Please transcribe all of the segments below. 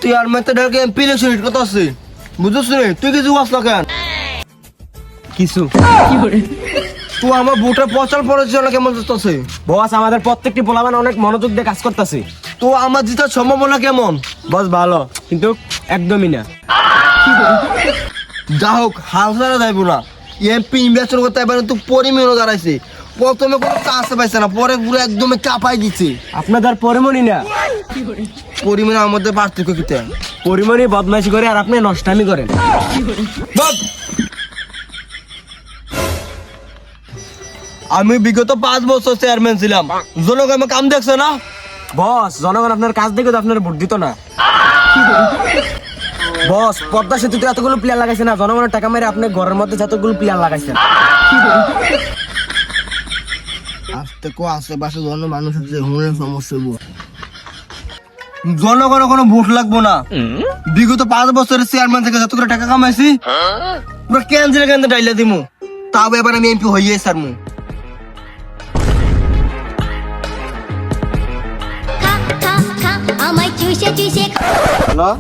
Chairman তো ডাকে MP election কথা আছে বুঝছিস রে তুই কিছু বাস না কেন কিছু তুই আমার ভোটের প্রচার পরিচালনা কেমন চলতেছে বস আমাদের প্রত্যেকটি পোলাপান অনেক মনোযোগ দিয়ে কাজ করতেছে। তো আমার জিতার সম্ভাবনা কেমন বস ভালো কিন্তু একদমই না। যা হোক হাল ছাড়া যাইব না এমপি নির্বাচন করতে এবার তো পরিমেয় দাঁড়াইছে প্রথমে কোনো কাজ পাইছে না পরে পুরো একদম চাপাই দিচ্ছে আপনাদের পরিমণি না পরিমাণে আমাদের পার্থক্য কিতে পরিমণি বদমাইশি করে আর আপনি নষ্টামি করেন। আমি বিগত 5 বছর চেয়ারম্যান ছিলাম জনগণ আমার কাম দেখছে না বস জনগণ আপনার কাজ দেখে তো আপনার ভোট দিত না। বস পদ্মা সেতুতে এতগুলো প্লেয়ার লাগাইছে না জনগণের টাকা মেরে আপনি ঘরের মধ্যে যতগুলো প্লেয়ার লাগাইছেন। আস্তে কো আশেপাশে জন মানুষ আছে হুনের সমস্যা জনগণ কোনো ভোট লাগবো না বিগত 5 বছরের চেয়ারম্যান থেকে যত করে টাকা কামাইছি পুরো কেন্দ্রে কেন্দ্রে ডাইলা দিমু তাও এবার আমি এমপি হইয়ে সারমু হ্যালো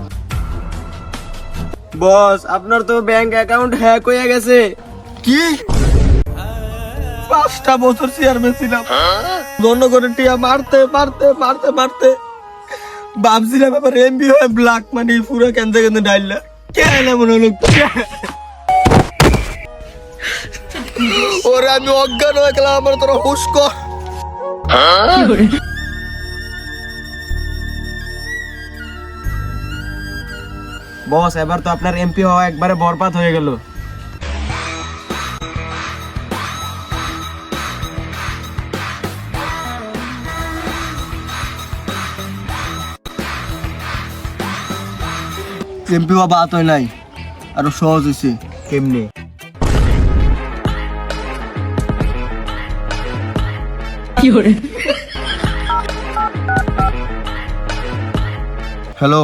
বস আপনার তো ব্যাংক অ্যাকাউন্ট হ্যাক হয়ে গেছে। কি 5টা বছর চেয়ারম্যান ছিলাম জনগণের টিয়া মারতে মারতে মারতে মারতে ভাবছিলাম এবার এমপি হয়ে ব্ল্যাক মানি পুরো কেন্দ্রে কেন্দ্রে ডাইলা কেন মনে হলো ওরে আমি অজ্ঞান হয়ে গেলাম আমার তোরা হুশ কর বস এবার তো আপনার এমপি হওয়া একবারে বরবাদ হয়ে গেল। এমপি হওয়া বাত হয় নাই আরো সহজ হয়েছে কেমনে হ্যালো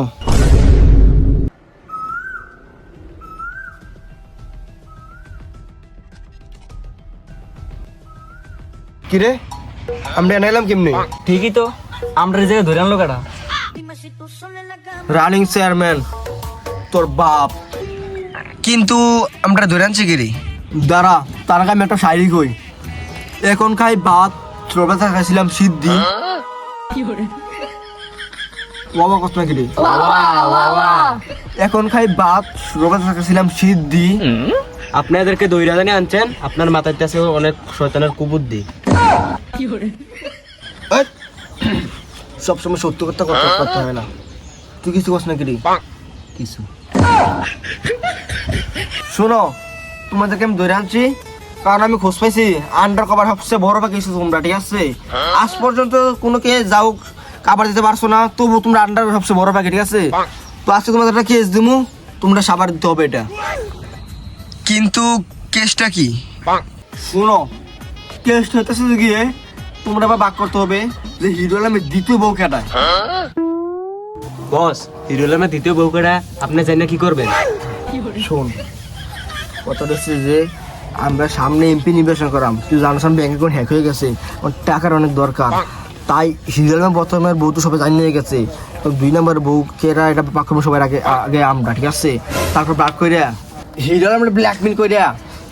কিরে আমরা এনাইলাম কেমনি ঠিকই তো আমরা এই জায়গায় ধরে আনলো কাটা রানিং চেয়ারম্যান তোর বাপ কিন্তু আমরা ধরে আনছি গিরি দাঁড়া তার আগে আমি একটা শাড়ি কই এখন খাই ভাত ছোটবেলা খাইছিলাম সিদ্ধি বাবা কষ্ট না গিরি এখন খাই ভাত ছোটবেলা খাইছিলাম সিদ্ধি আপনাদেরকে দইরা জানি আনছেন আপনার মাথায় আছে অনেক শয়তানের কুবুদ্ধি। সবসময় সত্য কথা করতে হয় না তুই কিছু কস না গিরি কিছু শোনো তোমাদেরকে আমি ধরে আনছি কারণ আমি খোঁজ পাইছি আন্ডার কভার সবচেয়ে বড় পাখি তোমরা ঠিক আছে আজ পর্যন্ত কোনো কে যাও কাবার দিতে পারছো না তবু তোমরা আন্ডার সবচেয়ে বড় পাখি ঠিক আছে তো আজকে তোমাদের একটা কেস দিমু তোমরা সাবার দিতে হবে এটা কিন্তু কেসটা কি শোনো কেসটা হইতেছে গিয়ে তোমরা আবার বাক করতে হবে যে হিরো আলমের দ্বিতীয় বউ কেটায় বস হিরোলামের দ্বিতীয় বউকেরা আপনি জানি না কি করবেন। শোন কথাটা হচ্ছে যে আমরা সামনে এমপি নির্বাচন করাম তুই জানো সামনে ব্যাংক অ্যাকাউন্ট হ্যাক হয়ে গেছে আমার টাকার অনেক দরকার তাই হিরোলামের বর্তমানের বউ তো সবাই জানিয়ে নিয়ে গেছে তো 2 নম্বর বউ কেরা এটা পাক করবো সবাই আগে আগে আমরা ঠিক আছে তারপর ব্ল্যাক করে হিরোলামের ব্ল্যাকমেল করে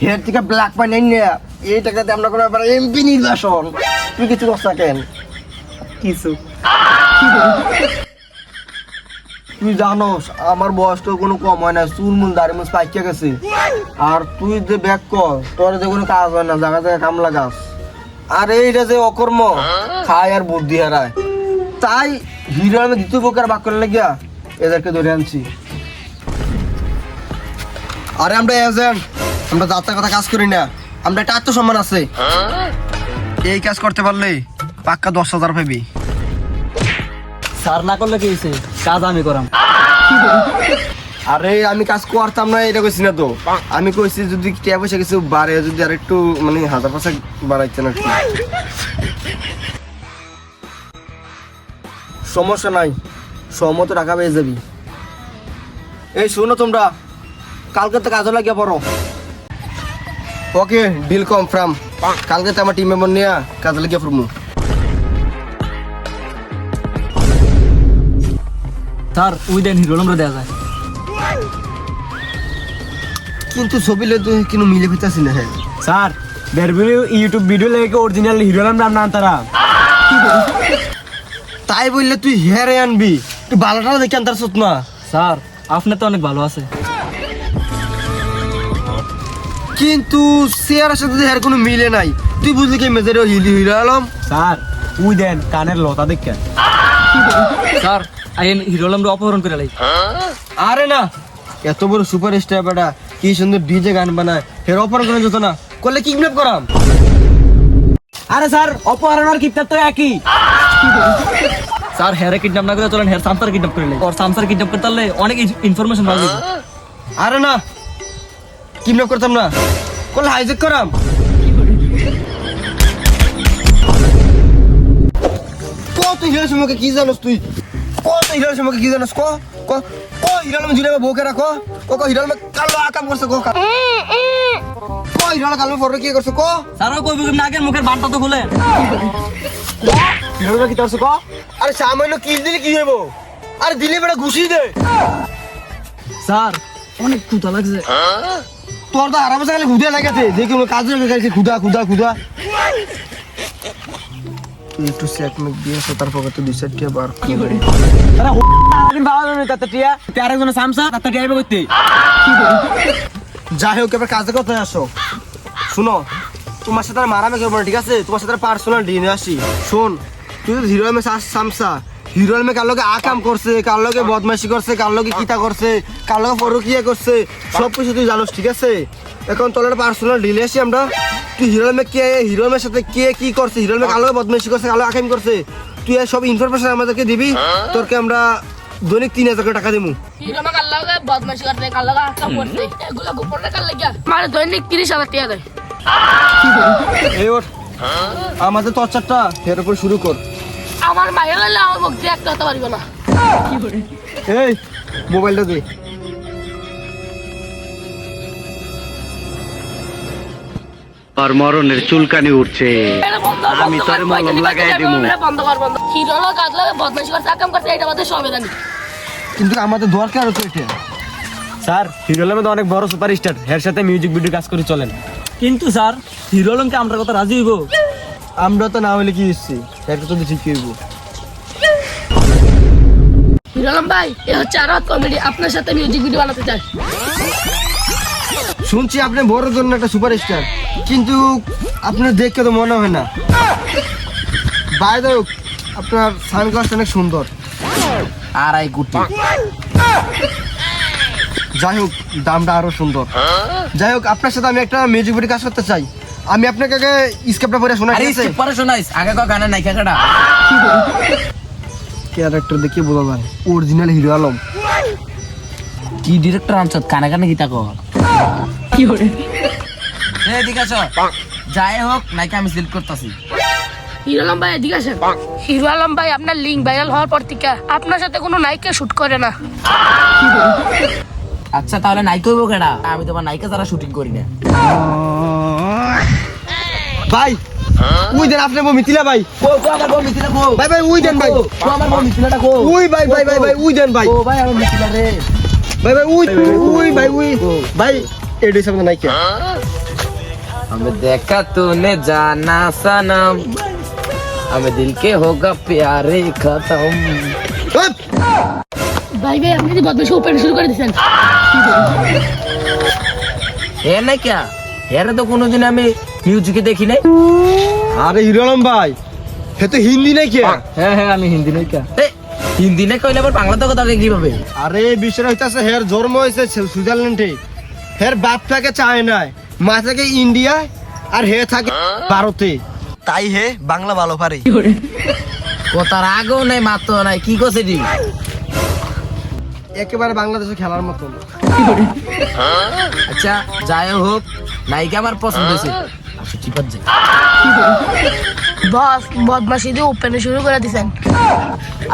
হেয়ার থেকে ব্ল্যাক পাই নেই না এই টাকাতে আমরা কোনো ব্যাপারে এমপি নির্বাচন তুই কিছু করছ না কেন কিছু তুই জানোস আমার বয়স তো কোনো কম হয় না চুল মুল দাড়ি মুল পাইকে গেছে আর তুই যে ব্যাক কর তোর যে কোনো কাজ হয় না জায়গা জায়গায় কাম লাগাস আর এইটা যে অকর্ম খায় আর বুদ্ধি হারায় তাই হিরো আমি দ্বিতীয় প্রকার বাক করে লাগিয়া এদেরকে ধরে আনছি আরে আমরা এজেন্ট আমরা যাত্রার কথা কাজ করি না আমরা একটা আত্মসম্মান আছে এই কাজ করতে পারলে পাক্কা 10,000 পাবি স্যার না করলে কি হয়েছে কাজ আমি করাম। আরে আমি কাজ করতাম না এটা কইছি না তো আমি কইছি যদি টাকা পয়সা কিছু বাড়ে যদি আর একটু মানে 1,000 বাড়াইতে না সমস্যা নাই সমত টাকা পেয়ে যাবি এই শোনো তোমরা কালকে তো কাজে লাগিয়ে পড়ো ওকে ডিল কনফার্ম কালকে তো আমার টিম মেম্বার নিয়ে কাজে লাগিয়ে পড়বো স্যার ওই দেন হিরো আলমরা দেওয়া যায়। কিন্তু ছবি লে তো কিন্তু মিলে ফিতাছি না। হ্যাঁ স্যার বেরবিলি ইউটিউব ভিডিও লেগে অরিজিনাল হিরো আলম নাম না তারা। তাই বললে তুই হেয়ারে আনবি, তুই বালাটা দেখে আনতার সত না। স্যার আপনার তো অনেক ভালো আছে। কিন্তু চেয়ারের সাথে হেয়ার কোনো মিলে নাই। তুই বুঝলি কি মেজের হিরো আলম? স্যার ওই দেন কানের লতা দেখেন। স্যার আইন হিরো আলমরা অপহরণ করে লাই। আরে না, এত বড় সুপার স্টার বেটা কি সুন্দর ডিজে গান বানায়, হের অপহরণ করা যেত না, করলে কিডন্যাপ করাম। আরে স্যার অপহরণ আর কিডন্যাপ তো একই। স্যার হেয়ারে কিডন্যাপ না করে চলেন হেয়ার সামসার কিডন্যাপ করে লাই। ওর সামসার কিডন্যাপ করতে পারলে অনেক ইনফরমেশন পাওয়া যাবে। আরে না, কিডন্যাপ করতাম না, করলে হাইজেক করাম। কত হিরো সম্পর্কে কি জানোস তুই? কত হিরো সম্পর্কে কি জানোস? হিরো আলম জুড়ে বউকে রাখো। হিরো আলম কালো আকাম করছে। হিরো আলম কালো ফটো কি করছে? স্যারও কইব কি নাকের মুখের বানটা তো খুলে। হিরো আলম কি করছে ক? আরে সামান্য কিল দিলে কি হইব? আরে দিলে বেটা ঘুষি দে। স্যার অনেক ক্ষুধা লাগছে। তোর তো আরামে খালি খুদা লাগাতে, যে কোনো কাজ খাইছে খুদা খুদা খুদা। তুই একটু সেট মেক দিয়ে তার পকেটে 2 টাকা বার করে। আরে আদিন বাবা না তাতে টিয়া প্যারে জন্য সামসা তাতে টিয়া আইবে কইতে। যাই হোক এবার কাজে কথা আসো। শুনো, তোমার সাথে আর মারামারি করবো না, ঠিক আছে? তোমার সাথে পার্সোনাল ডিনে আসি। শোন, তুই তো হিরো আলমে সামসা, হিরো আলমে কার লগে আকাম করছে, কার লগে বদমাইশি করছে, কার লগে কিতা করছে, কার লগে পরকিয়া করছে, সব কিছু তুই জানোস, ঠিক আছে? এখন তোর পার্সোনাল ডিলে আসি আমরা। তুই হিরো আলমে কে, হিরো আলমের সাথে কে কি করছে, হিরো আলমে কার লগে বদমাইশি করছে, কার লগে আকাম করছে, তুই সব ইনফরমেশন আমাদেরকে দিবি। তোরকে আমরা দৈনিক 3000 টাকা দেবো। হিরো আমাকে আল্লাহকে বদমাশি করতে আল্লাহকে আকাম করতে এগুলো গোপনে কার লাগিয়া মানে দৈনিক 30,000 টাকা দেয়। এই ওঠ, আমাদের চর্চাটা এর উপর শুরু কর। আমার মায়ের হলে আমার মুখ দিয়ে একটা হতে পারবে না। এই মোবাইলটা দে। আর মরণের চুলকানি উঠছে। এটা বন্ধ কর, আমি বন্ধ তোর কর, মলম পয়সা লাগাই দিতে দিমু। যাবে, এটা বন্ধ কর, বন্ধ। হিরো লোক আল্লাহকে বদমাশি করতে আকাম করতে এটা আমাদের সবে জানি। কিন্তু আমাদের দরকার তো এটা। স্যার হিরো আলম তো অনেক বড় সুপারস্টার, এর সাথে মিউজিক ভিডিও কাজ করে চলেন। কিন্তু স্যার হিরো আলমকে আমরা কথা রাজি হইব? আমরা তো না হলে কি হচ্ছে, একটা তো ঠিক হইব। হিরো আলম ভাই এ হচ্ছে আরো কমেডি, আপনার সাথে মিউজিক ভিডিও বানাতে চাই। শুনছি আপনি বড় জন্য একটা সুপারস্টার, কিন্তু আপনার দেখতে তো মনে হয় না। বাইরে আপনার সানগ্লাস অনেক সুন্দর। 2.5 কোটি। যাই হোক দামটা আরো সুন্দর। যাই হোক আপনার সাথে আমি একটা মিউজিক ভিডিও কাজ করতে চাই। আমি আপনাকে আগে স্ক্রিপ্টটা পড়ে শোনা, ঠিক আছে? পরে শোনাইস আগে ক গানা নাই কাটা। ক্যারেক্টার দেখে বোঝা যায় অরিজিনাল হিরো আলম। কি ডিরেক্টর আনছত কানে কানে গীতা কর। কি করে এদিকে আসো। যাই হোক নাকি আমি সিলেক্ট করতেছি। হিরো আলম ভাই এদিকে আসেন। হিরো আলম ভাই আপনার লিঙ্ক ভাইরাল হওয়ার পর থেকে আপনার সাথে কোনো নায়িকা শুট করে না। আচ্ছা তাহলে নাই কইব কেডা? আমি তোমার নায়িকা যারা শুটিং করি না। ভাই উই দেন আপনি মিথিলা ভাই। ও আমার বউ মিথিলা কো। ভাই ভাই উই দেন ভাই। আমার বউ মিথিলাটা কো। উই ভাই ভাই ভাই ভাই উই দেন ভাই। ও ভাই আমার মিথিলা রে। ভাই ভাই উই উই ভাই উই ভাই এডি সামনে নাই কে? हमें देखा तूने जाना सनम, हमें दिल के होगा प्यारे खत्म। ভাই ভাই আপনি বদমাশি ওপেন শুরু করে দিয়েছেন। है ना क्या? यार तो কোনোদিন আমি মিউজিকে দেখি নাই। আরে হিরো আলম ভাই হে তো হিন্দি নাই কে? হ্যাঁ হ্যাঁ আমি হিন্দি নায়িকা। এ হিন্দি না কইলে আবার বাংলাতে কথা কই কিভাবে? আরে বিষয় হইতাছে হের জন্ম হয়েছে সুইজারল্যান্ডে, হের বাপ থাকে চায়নায়, মা থাকে ইন্ডিয়ায়, আর হে থাকে ভারতে, তাই হে বাংলা ভালো পারে। কথার আগেও নাই মাত্র নাই কি কইছে দি? একেবারে বাংলাদেশে খেলার মতন। আচ্ছা যাই হোক নায়িকা আমার পছন্দ হয়েছে। আচ্ছা ঠিক আছে। বস বদমাশি দিয়ে ওপেন শুরু করে দিয়েছেন।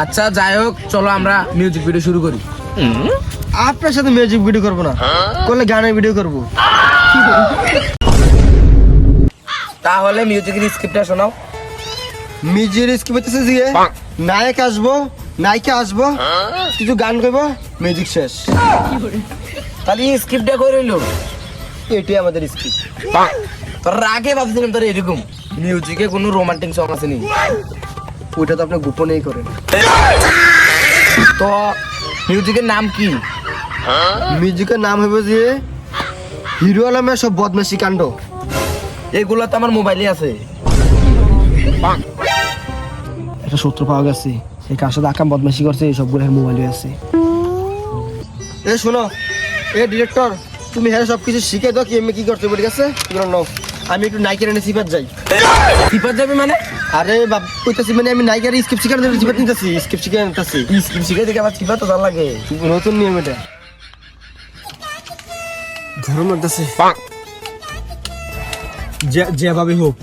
আচ্ছা যাই হোক চলো আমরা মিউজিক ভিডিও শুরু করি। আপনার সাথে মিউজিক ভিডিও করবো না, করলে গানের ভিডিও করবো। তাহলে মিউজিকের স্ক্রিপ্টটা শোনাও। মিউজিক স্ক্রিপ্ট হইতেছে যে নায়ক আসবো, নায়িকা আসবো কিছু গান গাইব, মিউজিক শেষ। তাহলে স্ক্রিপ্টটা করে রইলো। এটাই আমাদের স্ক্রিপ্ট। তোর আগে ভাবছিলাম তোর এরকম মিউজিকে কোনো রোমান্টিক সং আছে নি। ওইটা তো আপনি গোপনেই করেন। তো মিউজিকের নাম কি? মিউজিকের নাম হবে যে হিরো আলমের সব বদমাশি কাণ্ড। এগুলো তো আমার মোবাইলে আছে। একটা সূত্র পাওয়া গেছে, এই কার সাথে আকাম বদমাশি করছে সবগুলো মোবাইলে আছে। এ শোনো, এ ডিরেক্টর, তুমি হ্যাঁ সবকিছু শিখে দাও কি এমনি কি করতে ঠিক আছে? নাও আমি একটু নায়িকার এনে সিপাত যাই। সিপাত যাবে মানে? আরে বাপ কইতাছি মানে আমি নায়িকার স্ক্রিপ্ট শিখার জন্য সিপাত নিতেছি, স্ক্রিপ্ট শিখে নিতেছি। স্ক্রিপ্ট শিখে দেখে আবার সিপাত তো তার লাগে। নতুন নিয়ম এটা। ঘরের মধ্যে আছে যেভাবে হোক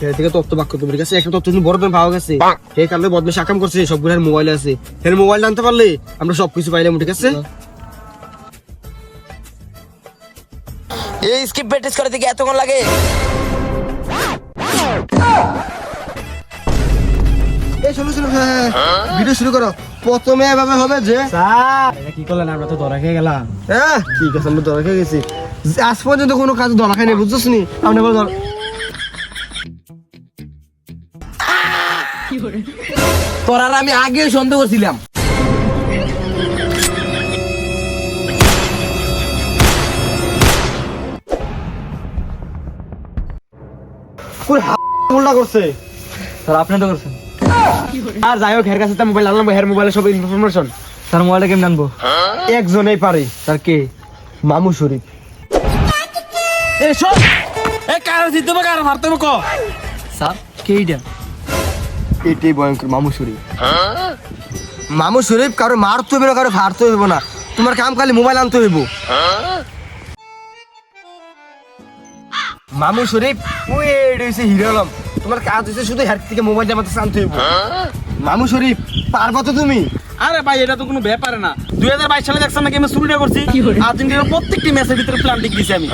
এর থেকে তথ্য বাক্য তোমার কাছে একটা তথ্য বড় ধরনের পাওয়া গেছে। এই কারণে বদমাশ আকাম করছে, সবগুলো মোবাইলে আছে। এর মোবাইল জানতে পারলে আমরা সবকিছু পাইলাম, ঠিক আছে? এই স্ক্রিপ্ট প্র্যাকটিস করে দেখে এতক্ষণ লাগে? এই শোনো শোনো, ভিডিও শুরু করো। প্রথমে এভাবে হবে যে স্যার এটা কি করলেন? আমরা তো ধরা খেয়ে গেলাম। ঠিক আছে, আমরা ধরা খেয়ে গেছি। আজ পর্যন্ত কোনো কাজ ধরা খাইনি, বুঝছিস নি? আমরা বলো তোর আর আমি আগে সন্দেহ করছিলাম। উল্টা করছে। স্যার আপনি তো করছেন। আর যাই হোক, হের কাছে তো মোবাইল আনলাম, হের মোবাইলে সব ইনফরমেশন। স্যার মোবাইলটা কেমন আনবো? একজনেই পারে। স্যার কে? মামু শরীফ। এসব এ কার জিততে হবে, কার মারতে হবে ক? স্যার কে এইটা? এটাই ভয়ঙ্কর মামু শরীফ। মামু শরীফ কারো মারতে হইব না, কারো ফাড়তে হইব না, তোমার কাম খালি মোবাইল আনতে হইব। মামু শরীফ ওই হইছে হিরো আলম, তোমার কাজ হইছে শুধু হেড থেকে মোবাইলটা আমাদের আনতে হইব। মামু শরীফ পারবা তো তুমি? আরে ভাই এটা তো কোনো ব্যাপার না। 2022 সালে দেখছেন নাকি আমি শুরুটা করছি। আর্জেন্টিনার প্রত্যেকটি ম্যাচের ভিতরে প্ল্যান ঠিক দিছি আমি।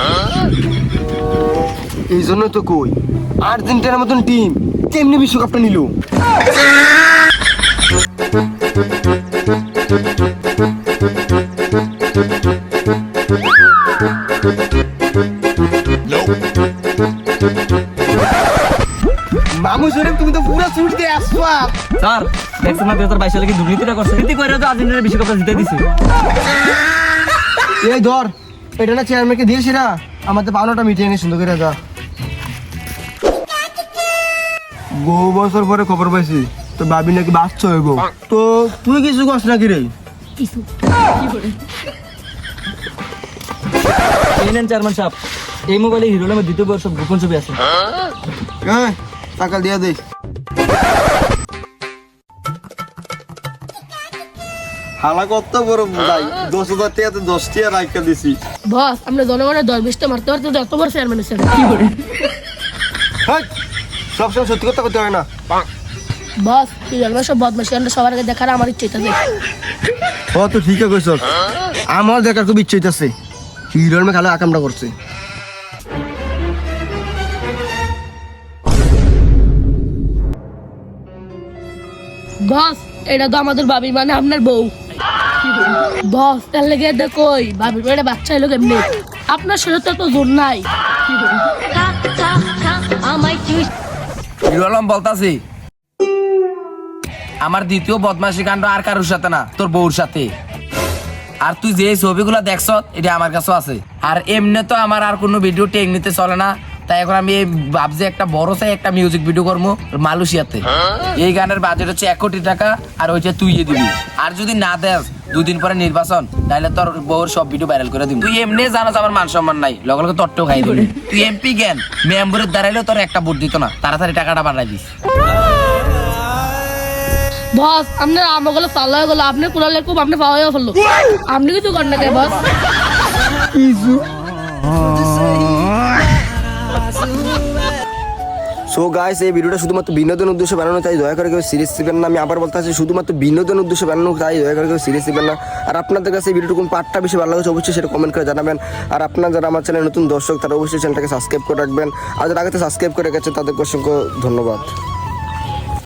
এই জন্য তো কই আর্জেন্টিনার মতন টিম কেমনি বিশ্বকাপটা নিল। মামু শরীফ তুমি তো পুরো চুট দিয়ে আসবা। স্যার দেখছেন না 2022 সালে কি দুর্নীতিটা করছে? দুর্নীতি করে তো আর্জেন্টিনার বিশ্বকাপটা জিতে দিছে। এই ধর, এটা না চেয়ারম্যানকে দিয়েছি না, আমাদের পাওনাটা মিটিয়ে নি সুন্দর করে যা। বহু বছর পরে খবর পাইছি তো ভাবি নাকি বাচ্চা হইব। তো তুই কিছু কস নাকি রে? কিছু এই নেন চেয়ারম্যান সাহেব, এই মোবাইলে হিরো আলমের দ্বিতীয় বর্ষ গোপন ছবি আছে। এই টাকা দিয়া দে। হালা কত বড় ভাই, 10,000 টাকাতে 10 টাকা রাখা দিছি। বস আমরা জনগণের 10-20টা মারতে পারতে যত বড় চেয়ারম্যান হয়েছেন। হেই, সবসময় সত্যি কথা করতে হয় না। বস কি জানবো সব বদমাশি আমরা সবার আগে দেখার আমার ইচ্ছে আছে। ও তো ঠিক আছে কইছ, আমার দেখার খুব ইচ্ছে হইতাছে হিরোর মে খালি আকামটা করছে। বস এটা তো আমাদের ভাবি মানে আপনার বউ। বস তার লেগে দেখোই ভাবির পেটে বাচ্চা এলো কেমনি? আপনার শরীর তো জোর নাই। হিরো আলম বলতাছি, আমার দ্বিতীয় বদমাশি কাণ্ড আর কারোর সাথে না, তোর বউর সাথে। আর তুই যে ছবিগুলো দেখছ এটা আমার কাছেও আছে। আর এমনি তো আমার আর কোনো ভিডিও টেকনিতে চলে না, তাই এখন আমি ভাবছি একটা বড় চাই একটা মিউজিক ভিডিও করবো মালয়েশিয়াতে। এই গানের বাজেট হচ্ছে 1 কোটি টাকা, আর ওইটা তুই দিবি। আর যদি না দেস 2 দিন পরে নির্বাচন, তাহলে তোর বউর সব ভিডিও ভাইরাল করে দিবি। তুই এমনি জানাস আমার মান সম্মান নাই, লগে লগে তোরটাও খাই দিবি। তুই এমপি জ্ঞান মেম্বারের দাঁড়াইলেও তোর একটা ভোট দিত না, তাড়াতাড়ি টাকাটা বাড়াই দিস। বস আপনার আমগুলো পাল্লা হয়ে গেলো, আপনি কুড়ালে খুব আপনি পাওয়া হয়ে ফেললো। আপনি কিছু করেন না কে বস? সো গাইস, এই ভিডিওটা শুধুমাত্র বিনোদন উদ্দেশ্যে বানানো, তাই দয়া করে কেউ সিরিয়াস নেবেন না। আমি আবার বলতে চাচ্ছি শুধুমাত্র বিনোদন উদ্দেশ্যে বানানো, তাই দয়া করে কেউ সিরিয়াস নেবেন না। আর আপনাদের কাছে এই ভিডিওটা কোন পার্টটা বেশি ভালো লাগছে অবশ্যই সেটা কমেন্ট করে জানাবেন। আর আপনারা যারা আমার চ্যানেলে নতুন দর্শক তারা অবশ্যই চ্যানেলটাকে সাবস্ক্রাইব করে রাখবেন। আর যারা আগে সাবস্ক্রাইব করে গেছে তাদেরকে অসংখ্য ধন্যবাদ।